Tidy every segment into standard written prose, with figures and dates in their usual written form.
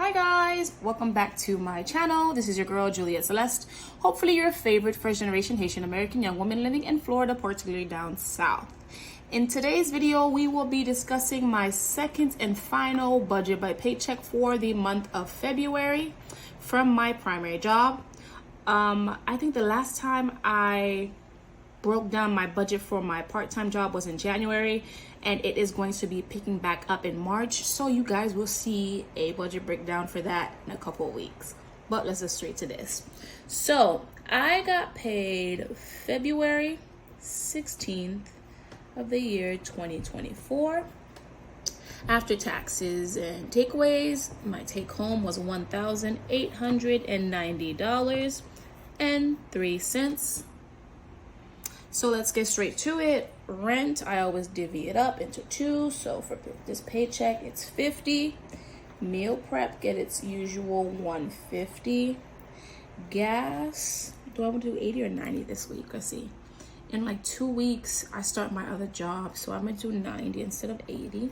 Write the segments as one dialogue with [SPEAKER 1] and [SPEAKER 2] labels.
[SPEAKER 1] Hi guys, welcome back to my channel. This is your girl Juliet Celeste, hopefully your favorite first generation Haitian American young woman living in Florida, particularly down south. In today's video, we will be discussing my second and final budget by paycheck for the month of February from my primary job. I think the last time I broke down my budget for my part-time job was in January, and it is going to be picking back up in March, so you guys will see a budget breakdown for that in a couple of weeks. But let's get straight to this. So I got paid February 16th of the year 2024. After taxes and takeaways, my take home was $1,890.03. So let's get straight to it. Rent, I always divvy it up into two. So for this paycheck, it's $50. Meal prep, get its usual $150. Gas, do I want to do 80 or 90 this week? Let's see. In like 2 weeks, I start my other job, so I'm gonna do 90 instead of 80.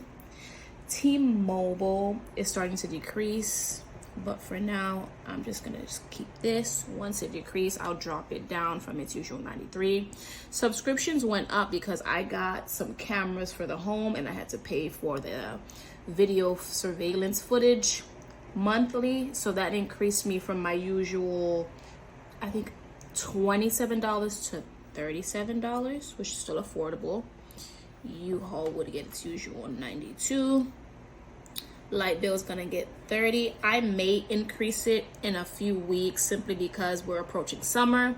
[SPEAKER 1] T-Mobile is starting to decrease, but for now, I'm just gonna keep this. Once it decreases, I'll drop it down from its usual 93. Subscriptions went up because I got some cameras for the home and I had to pay for the video surveillance footage monthly. So that increased me from my usual, I think, $27 to $37, which is still affordable. U-Haul would get its usual 92. Light bill is gonna get 30. I may increase it in a few weeks simply because we're approaching summer,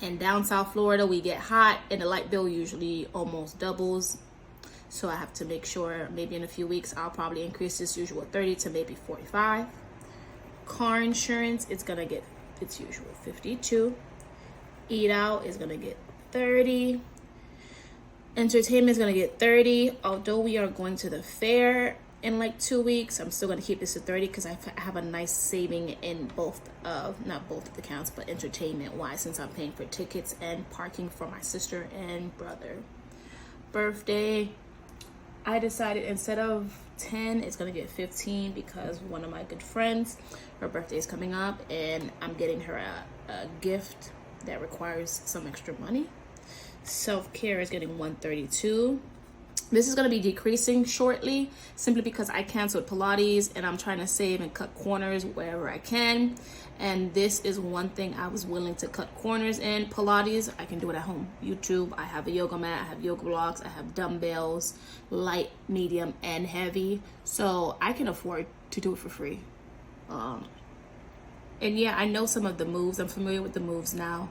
[SPEAKER 1] and down South Florida we get hot and the light bill usually almost doubles. So I have to make sure maybe in a few weeks I'll probably increase this usual 30 to maybe 45. Car insurance is gonna get its usual 52. Eat out is gonna get 30. Entertainment is gonna get 30. Although we are going to the fair in like 2 weeks, I'm still gonna keep this at 30 because I have a nice saving in not both of the accounts, but entertainment wise, since I'm paying for tickets and parking for my sister and brother. Birthday, I decided instead of 10, it's gonna get 15 because one of my good friends, her birthday is coming up and I'm getting her a gift that requires some extra money. Self-care is getting 132. This is going to be decreasing shortly simply because I canceled Pilates and I'm trying to save and cut corners wherever I can. And this is one thing I was willing to cut corners in. Pilates, I can do it at home. YouTube, I have a yoga mat, I have yoga blocks, I have dumbbells, light, medium, and heavy. So I can afford to do it for free. And yeah, I know some of the moves. I'm familiar with the moves now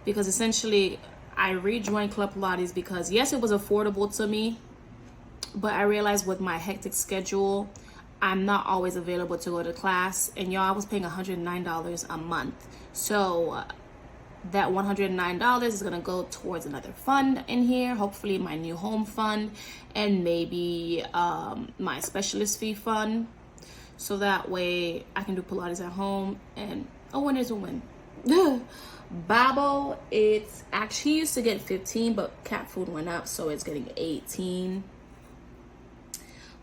[SPEAKER 1] because essentially I rejoined Club Pilates because yes, it was affordable to me, but I realized with my hectic schedule, I'm not always available to go to class. And y'all, I was paying $109 a month. So that $109 is gonna go towards another fund in here, hopefully my new home fund and maybe my specialist fee fund. So that way I can do Pilates at home, and a win is a win. Babo, it's actually used to get 15, but cat food went up, so it's getting 18.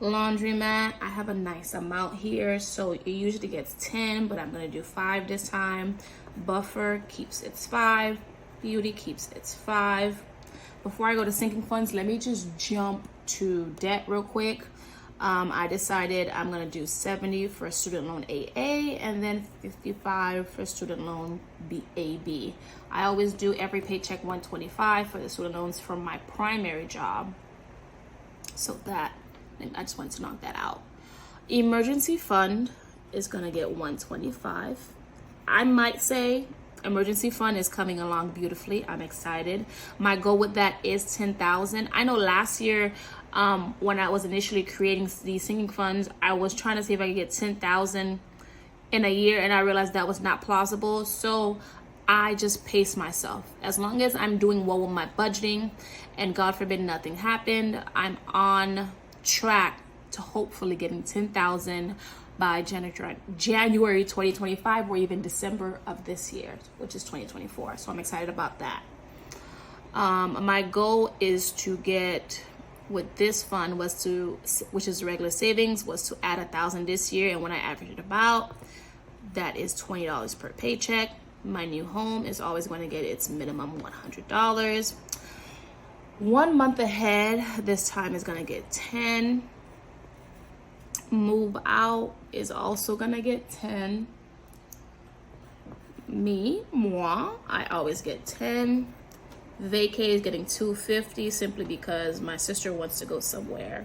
[SPEAKER 1] Laundromat, I have a nice amount here, so it usually gets 10, but I'm gonna do 5 this time. Buffer keeps its 5. Beauty keeps its 5. Before I go to sinking funds, let me just jump to debt real quick. I decided I'm gonna do 70 for student loan AA and then 55 for student loan AB. I always do every paycheck 125 for the student loans from my primary job. So that, I just wanted to knock that out. Emergency fund is gonna get 125. I might say emergency fund is coming along beautifully. I'm excited. My goal with that is 10,000. I know last year, when I was initially creating these sinking funds, I was trying to see if I could get 10,000 in a year, and I realized that was not plausible. So I just paced myself. As long as I'm doing well with my budgeting and God forbid nothing happened, I'm on track to hopefully getting 10,000 by January 2025 or even December of this year, which is 2024. So I'm excited about that. My goal is to get with this fund was to, which is regular savings, was to add $1,000 this year. And when I average it about, that is $20 per paycheck. My new home is always going to get its minimum $100. 1 month ahead, this time is going to get 10. Move out is also going to get 10. Moi, I always get 10. Vacay is getting $250 simply because my sister wants to go somewhere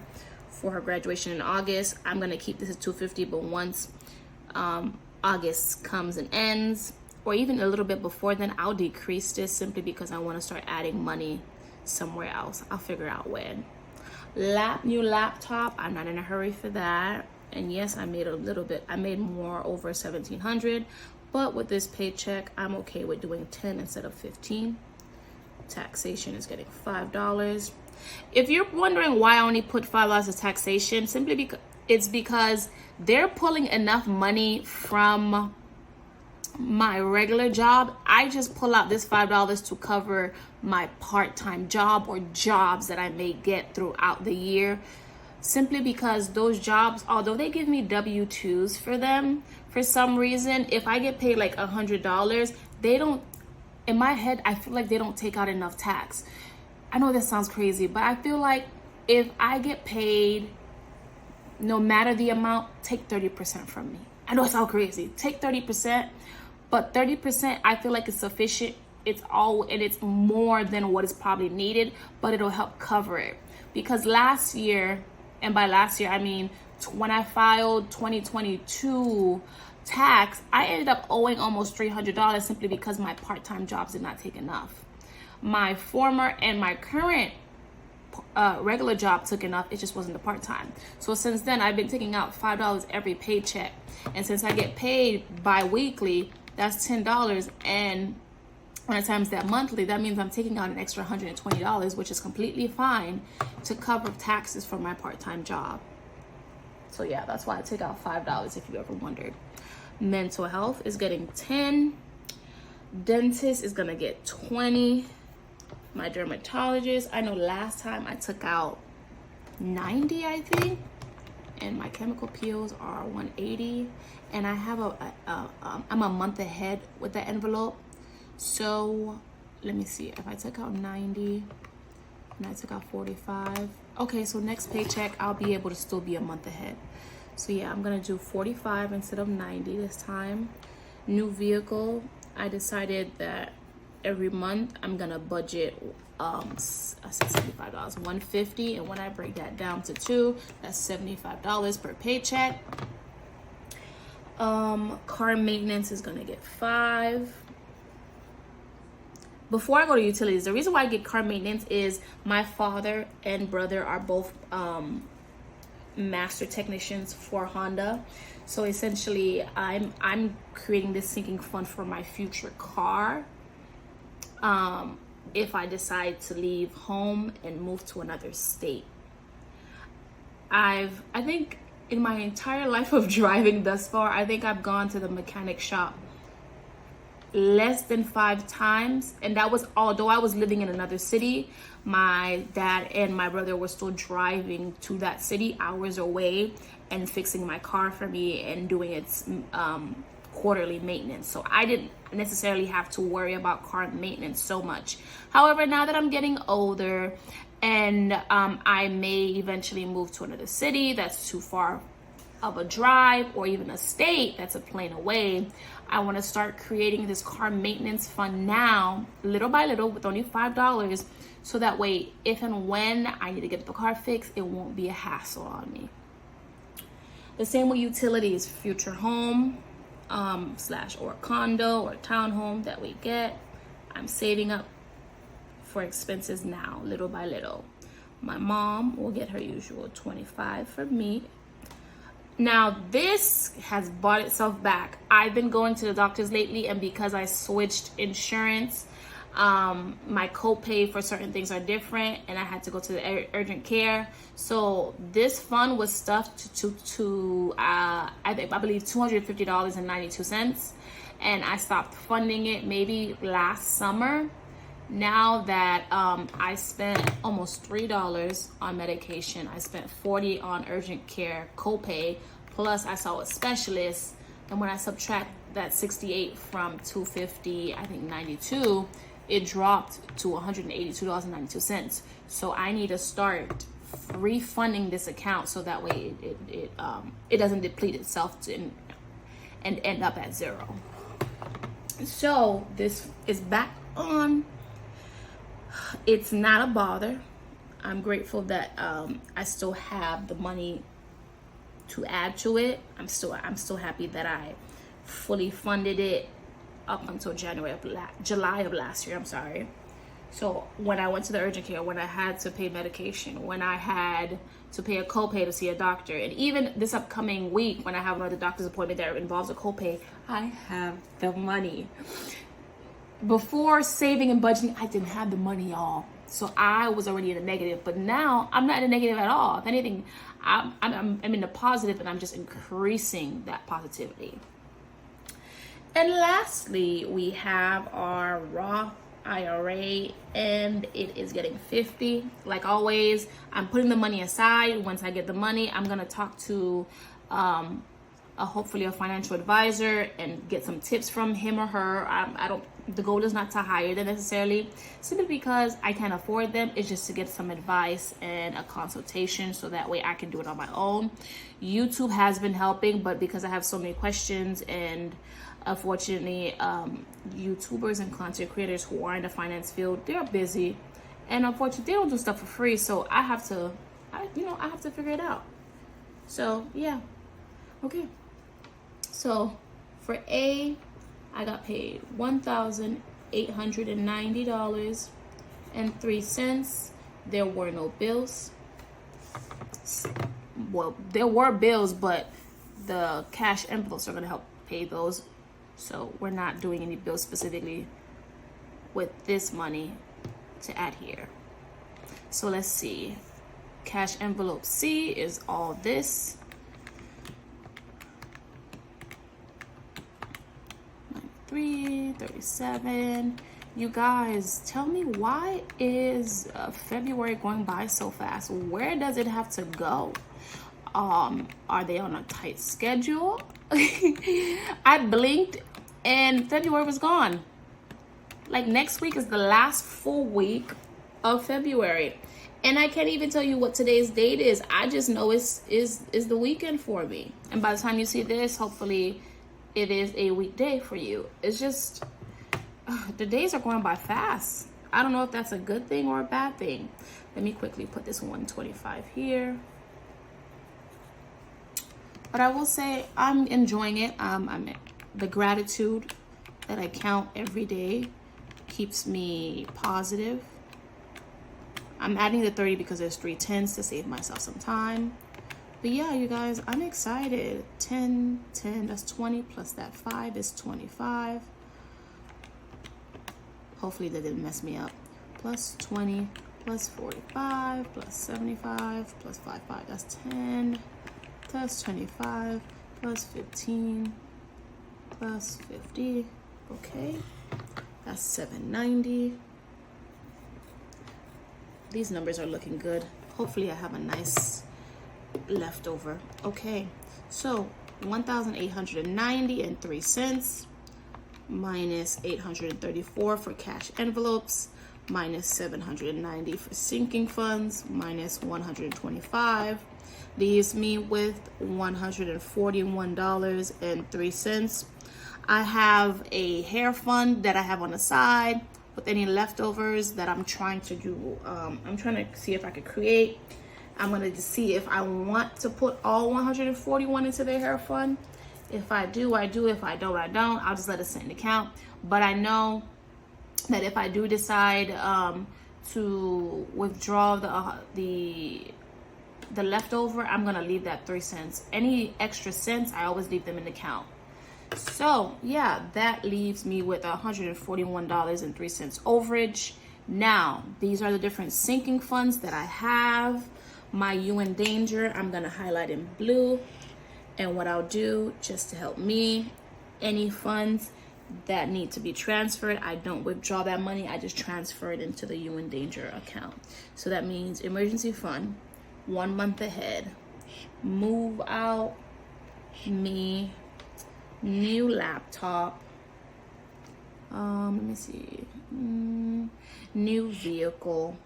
[SPEAKER 1] for her graduation in August. I'm going to keep this at $250, but once August comes and ends, or even a little bit before then, I'll decrease this simply because I want to start adding money somewhere else. I'll figure out when. New laptop, I'm not in a hurry for that. And yes, I made a little bit, I made more, over $1,700, but with this paycheck, I'm okay with doing 10 instead of 15. Taxation is getting $5. If you're wondering why I only put $5 as taxation, simply because it's because they're pulling enough money from my regular job. I just pull out this $5 to cover my part-time job or jobs that I may get throughout the year, simply because those jobs, although they give me W-2s for them, for some reason, if I get paid like $100, they don't, in my head, I feel like they don't take out enough tax. I know this sounds crazy, but I feel like if I get paid, no matter the amount, take 30% from me. I know it sounds crazy. Take 30%, but 30% I feel like it's sufficient. It's more than what is probably needed, but it'll help cover it. Because last year, and by last year I mean when I filed 2022 tax, I ended up owing almost $300 simply because my part-time jobs did not take enough. My former and my current regular job took enough. It just wasn't the part-time. So since then, I've been taking out $5 every paycheck. And since I get paid bi-weekly, that's $10. And when I times that monthly, that means I'm taking out an extra $120, which is completely fine to cover taxes from my part-time job. So yeah, that's why I take out $5 if you ever wondered. Mental health is getting 10. Dentist is gonna get 20. My dermatologist, I know last time I took out 90, I think, and my chemical peels are 180. And I have I'm a month ahead with the envelope. So let me see, if I took out 90 and I took out 45, okay, so next paycheck I'll be able to still be a month ahead. So yeah, I'm gonna do 45 instead of 90 this time. New vehicle, I decided that every month I'm gonna budget I said $75, $150, and when I break that down to 2, that's $75 per paycheck. Car maintenance is gonna get 5. Before I go to utilities, the reason why I get car maintenance is my father and brother are both master technicians for Honda. So essentially, I'm creating this sinking fund for my future car. If I decide to leave home and move to another state. I think in my entire life of driving thus far, I think I've gone to the mechanic shop less than 5 times, and that was although I was living in another city. My dad and my brother were still driving to that city hours away and fixing my car for me and doing its quarterly maintenance. So I didn't necessarily have to worry about car maintenance so much. However, now that I'm getting older and I may eventually move to another city that's too far of a drive, or even a state that's a plane away, I want to start creating this car maintenance fund now, little by little, with only $5, so that way if and when I need to get the car fixed, it won't be a hassle on me. The same with utilities, future home / or condo or townhome that we get. I'm saving up for expenses now, little by little. My mom will get her usual $25 from me. Now this has bought itself back. I've been going to the doctors lately, and because I switched insurance, my copay for certain things are different, and I had to go to the urgent care. So this fund was stuffed to I believe $250.92, and I stopped funding it maybe last summer. now that I spent almost $3 on medication, I spent $40 on urgent care copay, plus I saw a specialist, and when I subtract that 68 from 250, I think 92, it dropped to $182.92. So I need to start refunding this account so that way it doesn't deplete itself and end up at zero. So this is back on. It's not a bother. I'm grateful that I still have the money to add to it. I'm still happy that I fully funded it up until July of last year. I'm sorry. So when I went to the urgent care, when I had to pay medication, when I had to pay a copay to see a doctor, and even this upcoming week when I have another doctor's appointment that involves a copay, I have the money. Before saving and budgeting, I didn't have the money, y'all. So I was already in the negative, but now I'm not in the negative at all. If anything, I'm in the positive, and I'm just increasing that positivity. And lastly, we have our Roth IRA, and it is getting 50. Like always, I'm putting the money aside. Once I get the money, I'm gonna talk to hopefully a financial advisor and get some tips from him or her. The goal is not to hire them necessarily, simply because I can't afford them. It's just to get some advice and a consultation, so that way I can do it on my own. YouTube has been helping, but because I have so many questions, and unfortunately, YouTubers and content creators who are in the finance field, they're busy, and unfortunately, they don't do stuff for free. So I have to figure it out. So yeah, okay. So for A, I got paid $1,890.03. There were no bills. Well, there were bills, but the cash envelopes are going to help pay those. So we're not doing any bills specifically with this money to add here. So let's see. Cash envelope C is all this. 337. You guys, tell me, why is February going by so fast? Where does it have to go? Are they on a tight schedule? I blinked and February was gone. Like, next week is the last full week of February, and I can't even tell you what today's date is. I just know it's the weekend for me, and by the time you see this, hopefully it is a weekday for you. It's just the days are going by fast. I don't know if that's a good thing or a bad thing. Let me quickly put this 125 here. But I will say I'm enjoying it. The gratitude that I count every day keeps me positive. I'm adding the 30 because there's 3 10s to save myself some time. But yeah, you guys, I'm excited. 10, that's 20, plus that 5 is 25. Hopefully that didn't mess me up. Plus 20, plus 45, plus 75, plus 5, that's 10. Plus 25, plus 15, plus 50. Okay, that's 790. These numbers are looking good. Hopefully I have a nice leftover. Okay, so 1,890.03 minus 834 for cash envelopes, minus 790 for sinking funds, minus 125 leaves me with $141.03. I have a hair fund that I have on the side with any leftovers that I'm trying to do. I'm trying to see if I could create. I'm going to see if I want to put all 141 into the hair fund. If I do, I do. If I don't, I don't. I'll just let it sit in the account. But I know that if I do decide to withdraw the leftover, I'm gonna leave that 3 cents. Any extra cents, I always leave them in the account. So yeah, that leaves me with $141.03 overage. Now, these are the different sinking funds that I have. My You in Danger, I'm gonna highlight in blue. And what I'll do, just to help me, any funds that need to be transferred, I don't withdraw that money. I just transfer it into the You in Danger account. So that means emergency fund, 1 month ahead, move out, me, new laptop, let me see, new vehicle,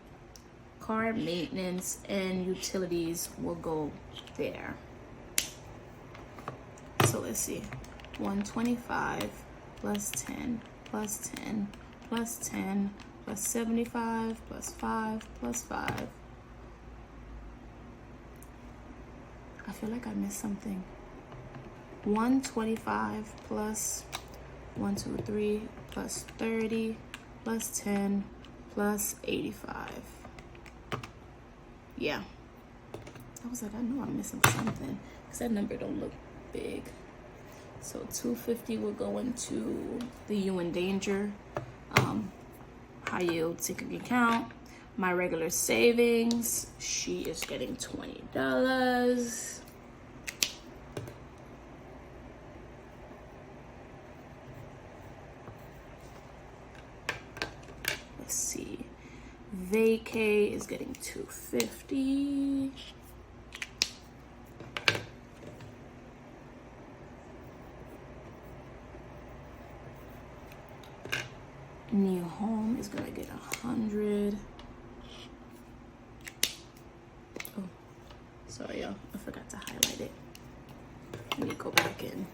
[SPEAKER 1] car maintenance, and utilities will go there. So let's see, 125 plus 10 plus 10 plus 10 plus 75 plus 5 plus 5. I feel like I missed something. 125 plus 1, 2, 3 plus 30 plus 10 plus 85. Yeah. I was like, I know I'm missing something because that number don't look big. So 250 will go into the You in Danger high yield sinking account. My regular savings, she is getting $20. Let's see. Vacay is getting $250. New home is gonna get 100. Oh, sorry y'all, I forgot to highlight it. Let me go back in.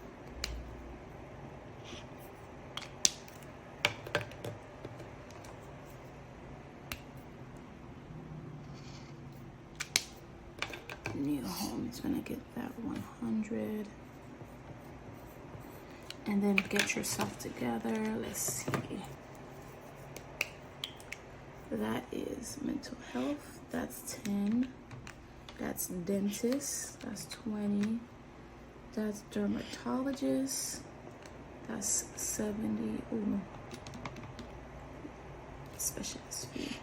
[SPEAKER 1] New home is gonna get that 100. And then get yourself together. Let's see. That is mental health, that's 10. That's dentist, that's 20. That's dermatologist, that's 70. Oh no. Specialist fee.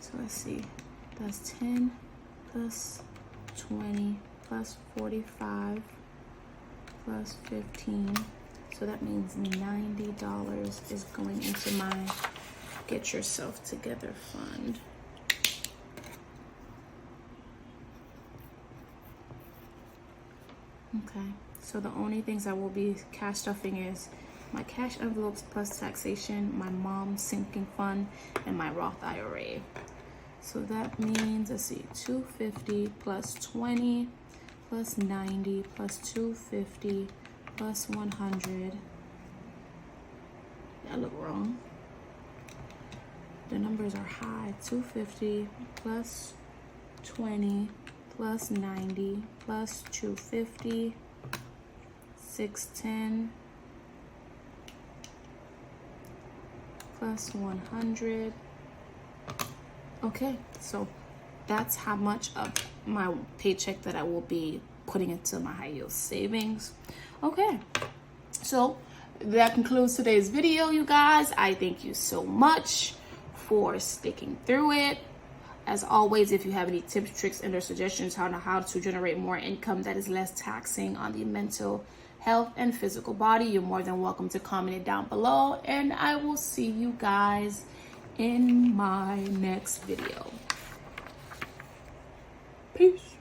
[SPEAKER 1] So let's see. That's 10 plus 20 plus 45 plus 15. So that means $90 is going into my Get Yourself Together fund. Okay, so the only things I will be cash stuffing is my cash envelopes plus taxation, my mom's sinking fund, and my Roth IRA. So that means, let's see, 250 plus 20 plus 90 plus 250 plus 100. That look wrong. The numbers are high. 250 plus 20 plus 90 plus 250, 610 plus 100. Okay, so that's how much of my paycheck that I will be putting into my high yield savings. Okay, so that concludes today's video, you guys. I thank you so much for sticking through it. As always, if you have any tips, tricks, and or suggestions on how to generate more income that is less taxing on the mental health and physical body, you're more than welcome to comment it down below, and I will see you guys in my next video. Peace.